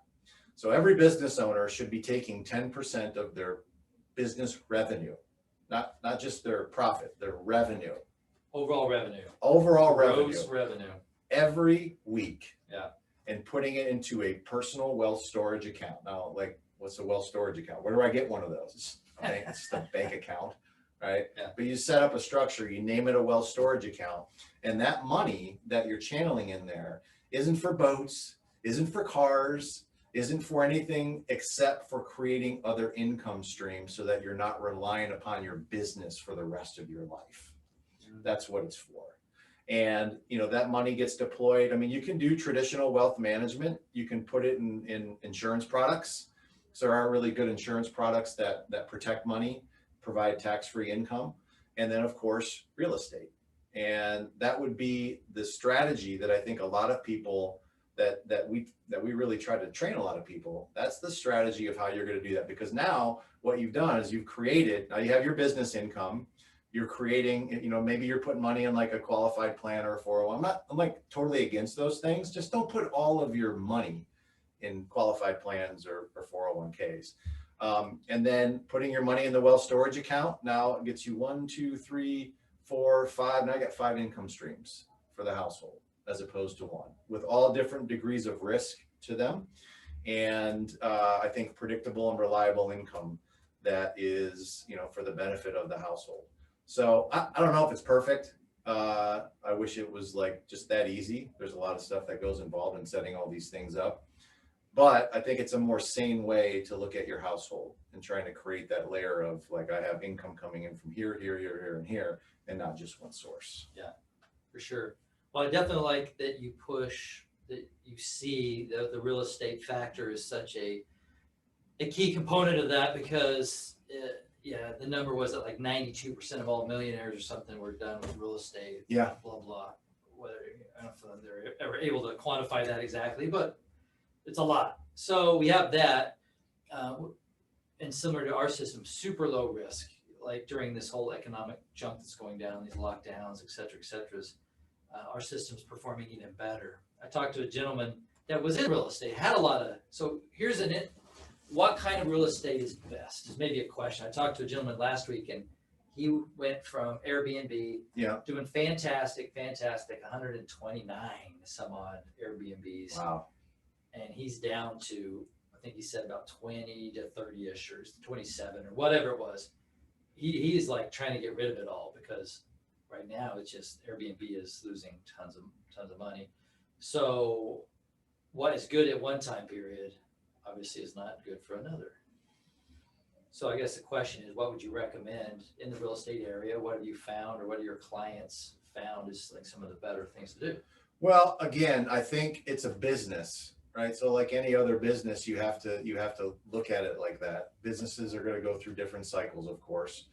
So every business owner should be taking 10% of their business revenue, not just their profit, their revenue. Overall revenue. Overall Gross revenue. revenue. Every week. Yeah. And putting it into a personal wealth storage account. Now, like, what's a wealth storage account? Where do I get one of those? It's just a bank account, right? Yeah. But you set up a structure, you name it a wealth storage account, and that money that you're channeling in there isn't for boats, isn't for cars, isn't for anything except for creating other income streams so that you're not relying upon your business for the rest of your life. That's what it's for. And, that money gets deployed. I mean, you can do traditional wealth management. You can put it in insurance products. So there are really good insurance products that protect money, provide tax-free income. And then, of course, real estate. And that would be the strategy that I think a lot of people that we really try to train a lot of people. That's the strategy of how you're going to do that. Because now what you've done is now you have your business income. You're creating, maybe you're putting money in like a qualified plan or a 401. I'm like totally against those things. Just don't put all of your money in qualified plans or 401ks. And then putting your money in the wealth storage account. Now it gets you 1, 2, 3, 4, 5. Now I got 5 income streams for the household as opposed to 1, with all different degrees of risk to them. And I think predictable and reliable income that is, for the benefit of the household. So I don't know if it's perfect. I wish it was like just that easy. There's a lot of stuff that goes involved in setting all these things up. But I think it's a more sane way to look at your household and trying to create that layer of like, I have income coming in from here, and here, and not just one source. Yeah, for sure. Well, I definitely like that you push, that you see the real estate factor is such a key component of that, because the number was that like 92% of all millionaires or something were done with real estate. Yeah. Blah, blah. Whether, I don't know if they're ever able to quantify that exactly, but it's a lot. So we have that, and similar to our system, super low risk, like during this whole economic junk that's going down, these lockdowns, et cetera, our system's performing even better. I talked to a gentleman that was in real estate, had a lot of, so here's what kind of real estate is best is maybe a question. I talked to a gentleman last week, and he went from Airbnb, doing fantastic, 129 some odd Airbnbs. Wow. And he's down to, I think he said about 20 to 30-ish or 27 or whatever it was. He's like trying to get rid of it all, because right now it's just Airbnb is losing tons of money. So what is good at one time period obviously is not good for another. So I guess the question is, what would you recommend in the real estate area? What have you found, or what have your clients found is like some of the better things to do? Well, again, I think it's a business, right? So like any other business, you have to look at it like that. Businesses are going to go through different cycles, of course.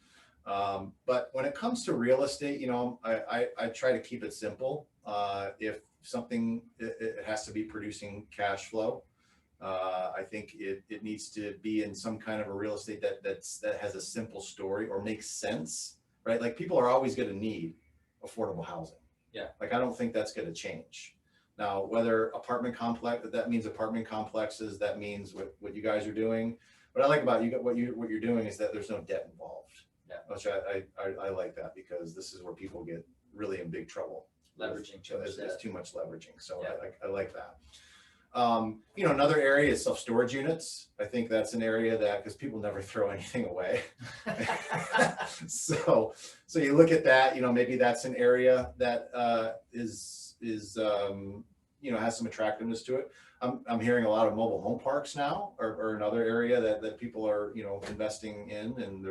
But when it comes to real estate, I try to keep it simple. If something, it has to be producing cash flow. I think it needs to be in some kind of a real estate that has a simple story or makes sense, right? Like people are always going to need affordable housing. Yeah. Like, I don't think that's going to change. Now, whether apartment complex, that means apartment complexes, that means what you guys are doing. What I like about what you're doing is that there's no debt involved. Yeah. Which I like that, because this is where people get really in big trouble. Leveraging. There's too much leveraging. So yeah. I like that. You know, another area is self-storage units. I think that's an area that, because people never throw anything away. So you look at that, you know, maybe that's an area that is you know, has some attractiveness to it. I'm hearing a lot of mobile home parks now, or another area that people are, you know, investing in, and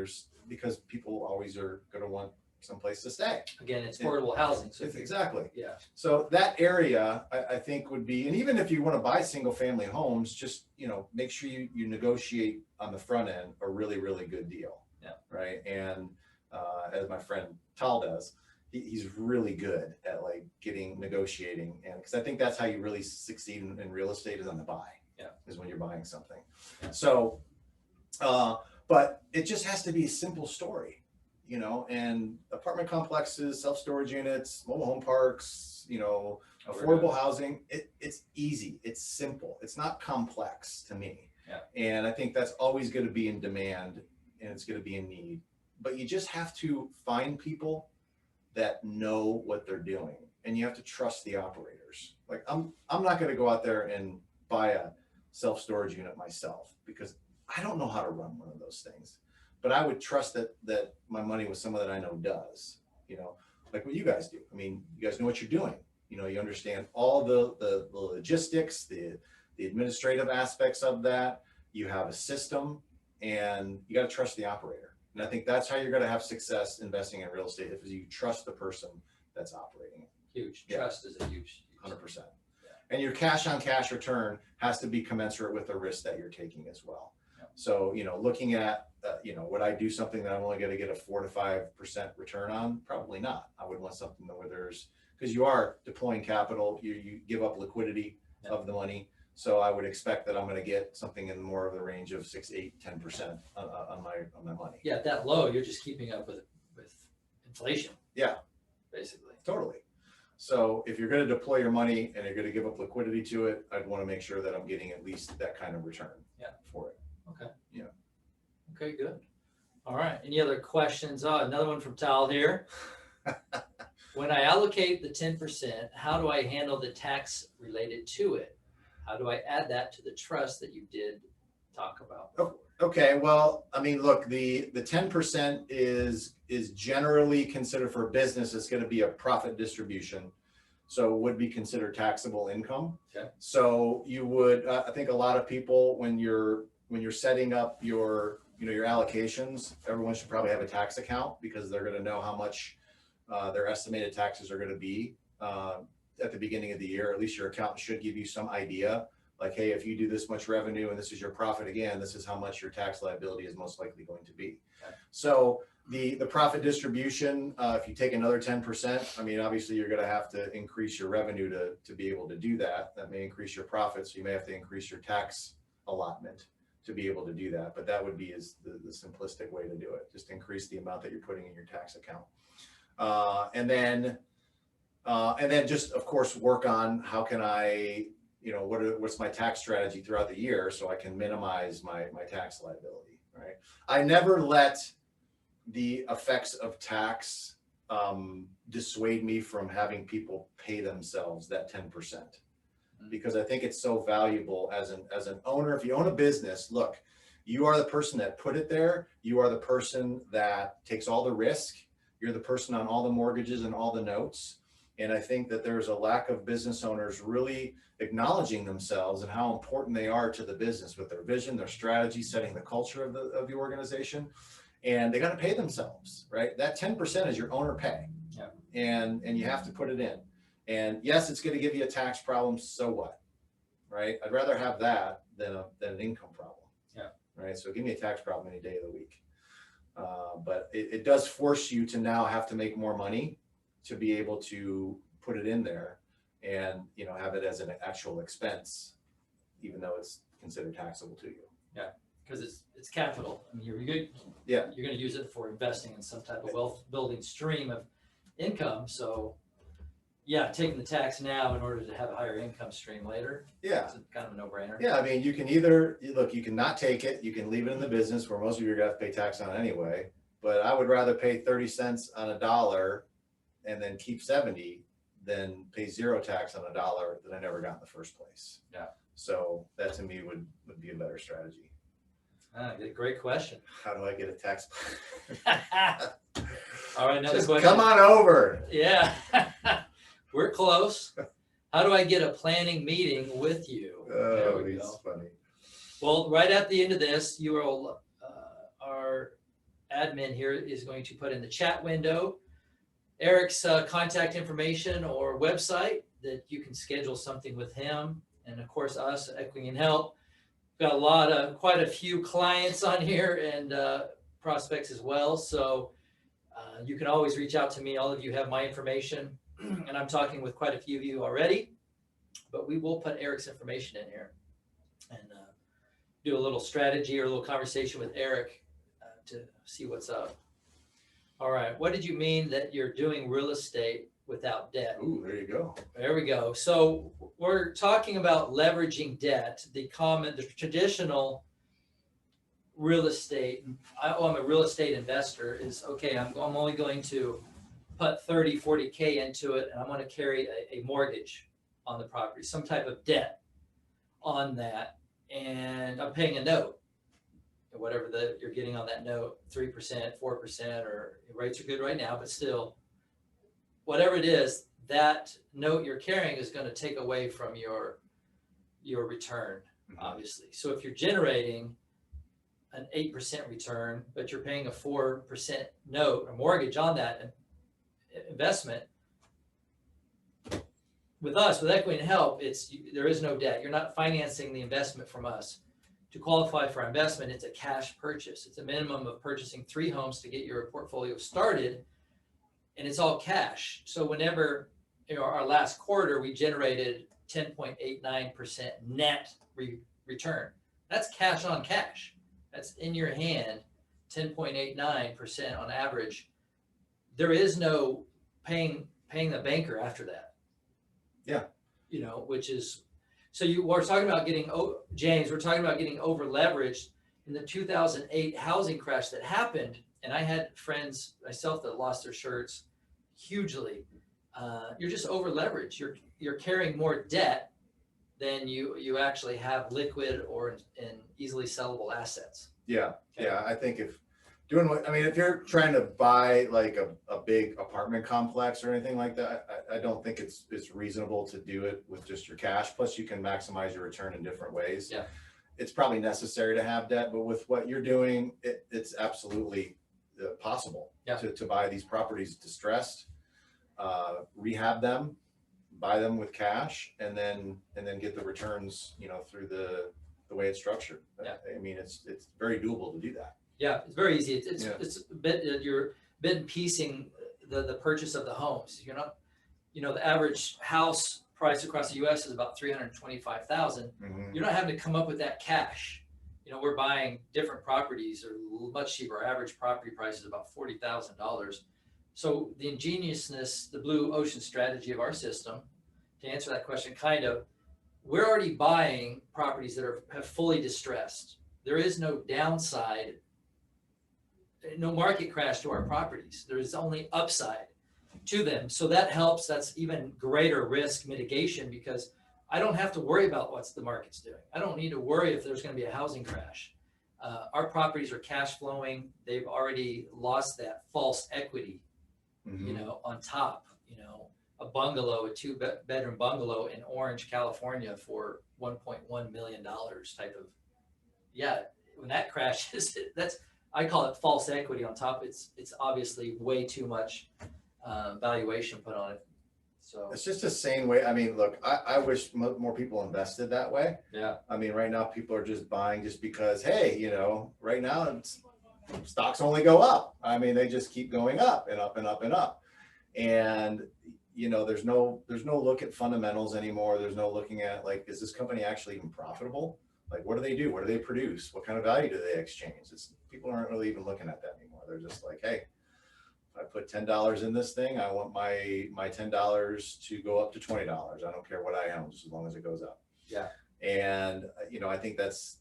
because people always are going to want someplace to stay. Again, it's affordable housing. So Exactly. yeah. So that area, I think, would be, and even if you want to buy single family homes, just, you know, make sure you negotiate on the front end a really, really good deal. Yeah. Right. And as my friend Tal does, he's really good at like negotiating, and because I think that's how you really succeed in real estate, is on the buy. Yeah. Is when you're buying something. Yeah. So, but it just has to be a simple story, you know, and apartment complexes, self-storage units, mobile home parks, you know, affordable housing, it's easy, it's simple, it's not complex to me. Yeah. And I think that's always going to be in demand, and it's going to be in need, but you just have to find people that know what they're doing, and you have to trust the operators. Like I'm not going to go out there and buy a self-storage unit myself, because I don't know how to run one of those things, but I would trust that my money with someone that I know does, you know, like what you guys do. I mean, you guys know what you're doing, you know, you understand all the logistics, the administrative aspects of that. You have a system, and you got to trust the operator. And I think that's how you're going to have success investing in real estate, if you trust the person that's operating it. Huge. Yeah. Trust is a huge 100%. Yeah. And your cash on cash return has to be commensurate with the risk that you're taking as well. Yeah. So, you know, looking at, you know, would I do something that I'm only going to get a 4 to 5% return on? Probably not. I would want something where because you are deploying capital, you give up liquidity of the money. So I would expect that I'm going to get something in more of the range of 6, 8, 10% on my money. Yeah, at that low, you're just keeping up with inflation. Yeah, basically. Totally. So if you're going to deploy your money and you're going to give up liquidity to it, I'd want to make sure that I'm getting at least that kind of return. For it. Okay. Yeah. Okay, good. All right. Any other questions? Another one from Tal here. When I allocate the 10%, how do I handle the tax related to it? How do I add that to the trust that you did talk about before? Okay, well, I mean, look, the 10% is generally considered, for a business, it's going to be a profit distribution. So it would be considered taxable income. Okay. So you would, I think a lot of people, when you're setting up your allocations, everyone should probably have a tax account, because they're going to know how much their estimated taxes are going to be at the beginning of the year. At least your accountant should give you some idea, like, hey, if you do this much revenue and this is your profit, again, this is how much your tax liability is most likely going to be. Okay. So the profit distribution, if you take another 10%, I mean, obviously you're going to have to increase your revenue to be able to do that. That may increase your profits. So you may have to increase your tax allotment to be able to do that. But that would be the simplistic way to do it. Just increase the amount that you're putting in your tax account. And then just, of course, work on how can I, you know, what's my tax strategy throughout the year so I can minimize my tax liability, right? I never let the effects of tax dissuade me from having people pay themselves that 10%, because I think it's so valuable as an owner. If you own a business, look, you are the person that put it there. You are the person that takes all the risk. You're the person on all the mortgages and all the notes. And I think that there's a lack of business owners really acknowledging themselves and how important they are to the business with their vision, their strategy, setting the culture of the organization. And they got to pay themselves, right? That 10% is your owner pay. Yeah. And you have to put it in. And yes, it's going to give you a tax problem. So what, right? I'd rather have that than an income problem. Yeah. Right. So give me a tax problem any day of the week. But it does force you to now have to make more money to be able to put it in there and, you know, have it as an actual expense, even though it's considered taxable to you. Yeah, because it's capital. I mean, you're going to use it for investing in some type of wealth building stream of income. So yeah, taking the tax now in order to have a higher income stream later. Yeah. It's kind of a no-brainer. Yeah, I mean, you can either, look, you can not take it, you can leave it in the business where most of you are going to have to pay tax on it anyway, but I would rather pay 30 cents on a dollar and then keep 70 than pay zero tax on a dollar that I never got in the first place. Yeah. So that to me would be a better strategy. Great question. How do I get a tax? All right, another Just question. come on over. Yeah, we're close. How do I get a planning meeting with you? There Oh, we he's go. funny. Well, right at the end of this, you will, our admin here is going to put in the chat window Eric's contact information or website that you can schedule something with him. And of course, us, Equity and Help. Got quite a few clients on here and prospects as well. So you can always reach out to me. All of you have my information. And I'm talking with quite a few of you already. But we will put Eric's information in here and do a little strategy or a little conversation with Eric to see what's up. All right. What did you mean that you're doing real estate without debt? Ooh, there you go. There we go. So we're talking about leveraging debt. The traditional real estate, I'm a real estate investor, is okay, I'm only going to put 30, 40K into it, and I'm going to carry a mortgage on the property, some type of debt on that, and I'm paying a note. Whatever you're getting on that note, 3%, 4%, or rates are good right now, but still, whatever it is, that note you're carrying is going to take away from your return, obviously. So if you're generating an 8% return, but you're paying a 4% note or mortgage on that investment, with us, with Equity and Help, there is no debt. You're not financing the investment from us. To qualify for investment, it's a cash purchase. It's a minimum of purchasing 3 homes to get your portfolio started, and it's all cash. So whenever, our last quarter, we generated 10.89% net return. That's cash on cash. That's in your hand, 10.89% on average. There is no paying the banker after that. Yeah. Which is, so we're talking about getting, James, we're talking about getting over leveraged in the 2008 housing crash that happened. And I had friends myself that lost their shirts hugely. You're just over leveraged. You're carrying more debt than you actually have liquid or in easily sellable assets. Yeah. Okay. Yeah. I think if you're trying to buy like a big apartment complex or anything like that, I don't think it's reasonable to do it with just your cash. Plus you can maximize your return in different ways. Yeah. It's probably necessary to have debt, but with what you're doing, it's absolutely possible to buy these properties distressed, rehab them, buy them with cash, and then get the returns, through the way it's structured. Yeah. I mean, it's very doable to do that. Yeah, it's very easy. It's a bit, you're bit and piecing the purchase of the homes. You're not, the average house price across the U.S. is about $325,000. Mm-hmm. You're not having to come up with that cash. We're buying different properties are much cheaper. Our average property price is about $40,000. So the ingeniousness, the blue ocean strategy of our system, to answer that question, we're already buying properties that have fully distressed. There is no downside, no market crash to our properties. There is only upside to them. So that helps. That's even greater risk mitigation because I don't have to worry about what the market's doing. I don't need to worry if there's going to be a housing crash. Our properties are cash flowing. They've already lost that false equity, on top, a bungalow, a 2-bedroom bungalow in Orange, California for $1.1 million type of, when that crashes, I call it false equity on top. It's obviously way too much valuation put on it. So it's just the same way. I mean, look, I wish more people invested that way. Yeah. I mean, right now people are just buying just because, hey, right now stocks only go up. I mean, they just keep going up and up and up and up. And, there's no look at fundamentals anymore. There's no looking at like, is this company actually even profitable? Like, what do they do? What do they produce? What kind of value do they exchange? People aren't really even looking at that anymore. They're just like, hey, if I put $10 in this thing, I want my $10 to go up to $20. I don't care what I own, just as long as it goes up. Yeah. And I think that's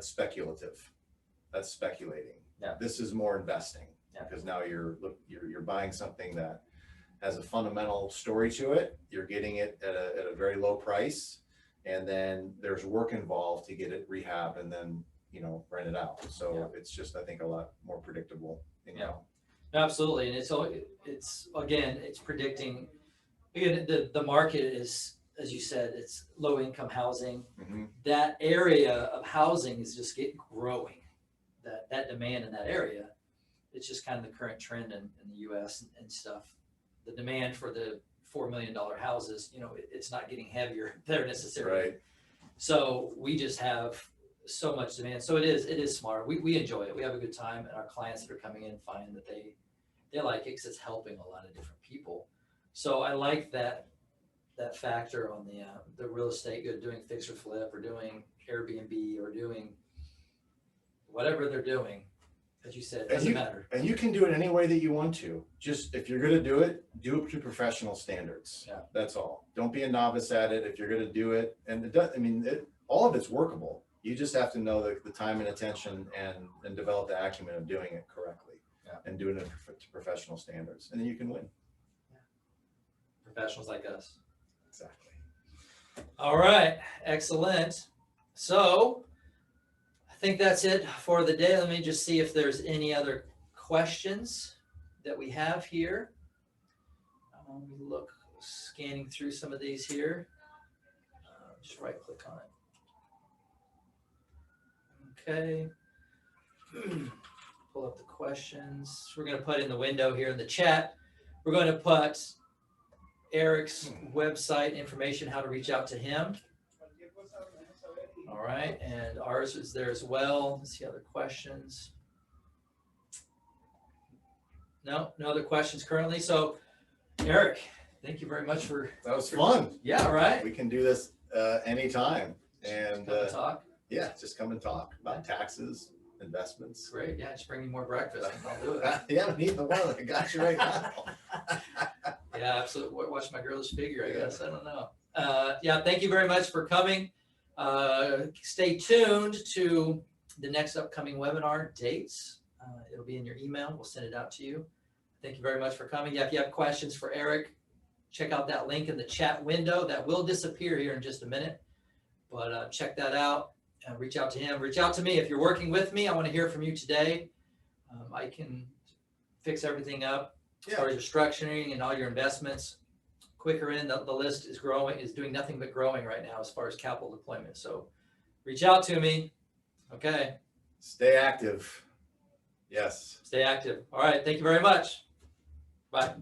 speculative. That's speculating. Yeah. This is more investing because now you're buying something that has a fundamental story to it. You're getting it at a very low price. and then there's work involved to get it rehab and then, you know, rent it out. So it's just, I think, a lot more predictable, you know. Absolutely. And it's again, it's predicting, again, the market is, as you said, it's low income housing. That area of housing is just growing. That demand in that area, it's just kind of the current trend in the US and stuff. The demand for the $4 million houses, you know, it's not getting heavier there necessarily. Right. So we just have so much demand. So it is smart. We enjoy it. We have a good time, and our clients that are coming in find that they like it because it's helping a lot of different people. So I like that factor on the real estate good, doing fix or flip or doing Airbnb or doing whatever they're doing. As you said, it doesn't matter. And you can do it any way that you want to. Just if you're going to do it to professional standards. Yeah. That's all. Don't be a novice at it. If you're going to do it, and it does, I mean, all of it's workable. You just have to know the time and attention and develop the acumen of doing it correctly. And doing it to professional standards, and then you can win. Professionals like us. Exactly. All right, excellent. So I think that's it for the day. Let me just see if there's any other questions that we have here. We look, scanning through some of these here. Just right click on it. Okay. Pull up the questions. We're going to put in the window here in the chat. We're going to put Eric's website information, how to reach out to him. All right, and ours is there as well. Let's see other questions. No other questions currently. So, Eric, thank you very much for that was fun. Yeah, right. We can do this anytime, and come and talk. Yeah, just come and talk about taxes. Investments. Great. Yeah, just bring me more breakfast and I'll do it. Yeah, I need the one that got you right now. Yeah, absolutely. Watch my girlish figure, I guess. I don't know. Yeah, thank you very much for coming. Stay tuned to the next upcoming webinar dates. It'll be in your email. We'll send it out to you. Thank you very much for coming. Yeah, if you have questions for Eric, check out that link in the chat window. That will disappear here in just a minute, but check that out. Reach out to him. Reach out to me. If you're working with me, I want to hear from you today. I can fix everything up as far as your structuring and all your investments. Quicker in, the list is growing, is doing nothing but growing right now as far as capital deployment. So reach out to me. Okay. Stay active. Yes. Stay active. All right. Thank you very much. Bye.